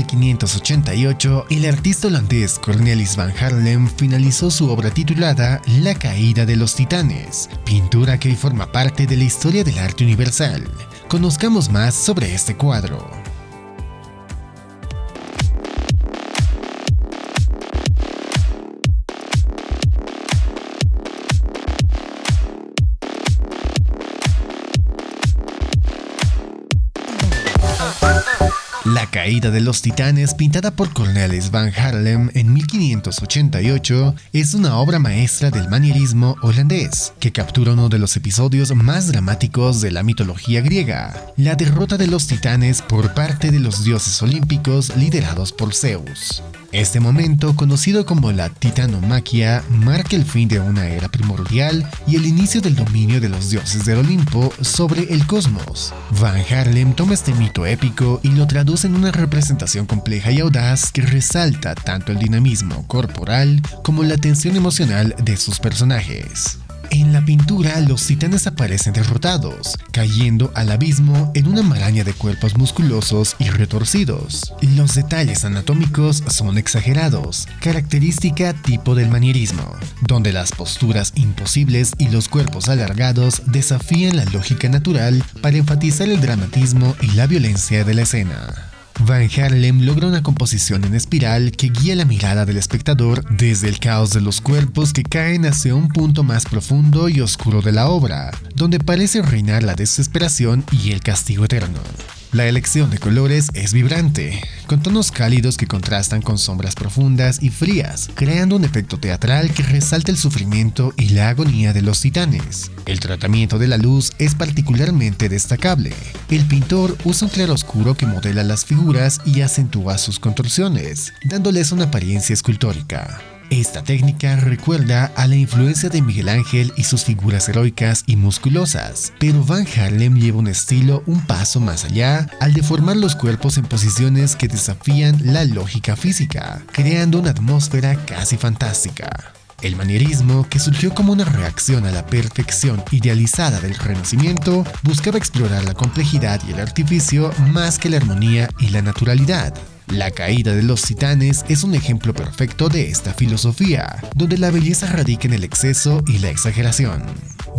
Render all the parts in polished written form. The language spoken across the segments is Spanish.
1588, el artista holandés Cornelis van Haarlem finalizó su obra titulada La caída de los titanes, pintura que hoy forma parte de la historia del arte universal. Conozcamos más sobre este cuadro. La caída de los titanes, pintada por Cornelis van Haarlem en 1588, es una obra maestra del manierismo holandés, que captura uno de los episodios más dramáticos de la mitología griega, la derrota de los titanes por parte de los dioses olímpicos liderados por Zeus. Este momento, conocido como la titanomaquia, marca el fin de una era primordial y el inicio del dominio de los dioses del Olimpo sobre el cosmos. Van Haarlem toma este mito épico y lo traduce en una representación compleja y audaz que resalta tanto el dinamismo corporal como la tensión emocional de sus personajes. En la pintura, los titanes aparecen derrotados, cayendo al abismo en una maraña de cuerpos musculosos y retorcidos. Los detalles anatómicos son exagerados, característica tipo del manierismo, donde las posturas imposibles y los cuerpos alargados desafían la lógica natural para enfatizar el dramatismo y la violencia de la escena. Van Haarlem logra una composición en espiral que guía la mirada del espectador desde el caos de los cuerpos que caen hacia un punto más profundo y oscuro de la obra, donde parece reinar la desesperación y el castigo eterno. La elección de colores es vibrante, con tonos cálidos que contrastan con sombras profundas y frías, creando un efecto teatral que resalta el sufrimiento y la agonía de los titanes. El tratamiento de la luz es particularmente destacable. El pintor usa un claroscuro que modela las figuras y acentúa sus contorsiones, dándoles una apariencia escultórica. Esta técnica recuerda a la influencia de Miguel Ángel y sus figuras heroicas y musculosas, pero Van Haarlem lleva un estilo un paso más allá al deformar los cuerpos en posiciones que desafían la lógica física, creando una atmósfera casi fantástica. El manierismo, que surgió como una reacción a la perfección idealizada del Renacimiento, buscaba explorar la complejidad y el artificio más que la armonía y la naturalidad. La caída de los titanes es un ejemplo perfecto de esta filosofía, donde la belleza radica en el exceso y la exageración.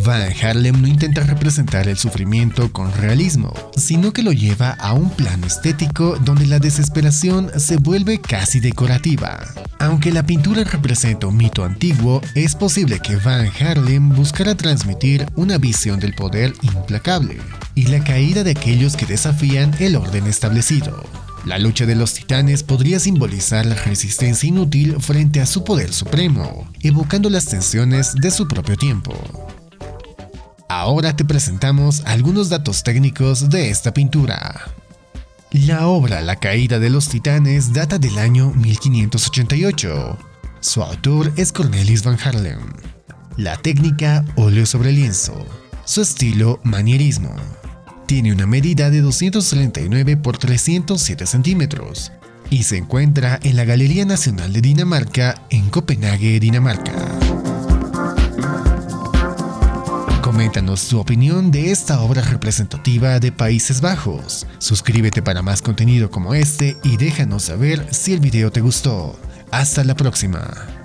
Van Haarlem no intenta representar el sufrimiento con realismo, sino que lo lleva a un plano estético donde la desesperación se vuelve casi decorativa. Aunque la pintura representa un mito antiguo, es posible que Van Haarlem buscara transmitir una visión del poder implacable y la caída de aquellos que desafían el orden establecido. La lucha de los titanes podría simbolizar la resistencia inútil frente a su poder supremo, evocando las tensiones de su propio tiempo. Ahora te presentamos algunos datos técnicos de esta pintura. La obra La caída de los titanes data del año 1588. Su autor es Cornelis van Haarlem. La técnica, óleo sobre lienzo. Su estilo, manierismo. Tiene una medida de 239 por 307 centímetros y se encuentra en la Galería Nacional de Dinamarca en Copenhague, Dinamarca. Coméntanos tu opinión de esta obra representativa de Países Bajos. Suscríbete para más contenido como este y déjanos saber si el video te gustó. Hasta la próxima.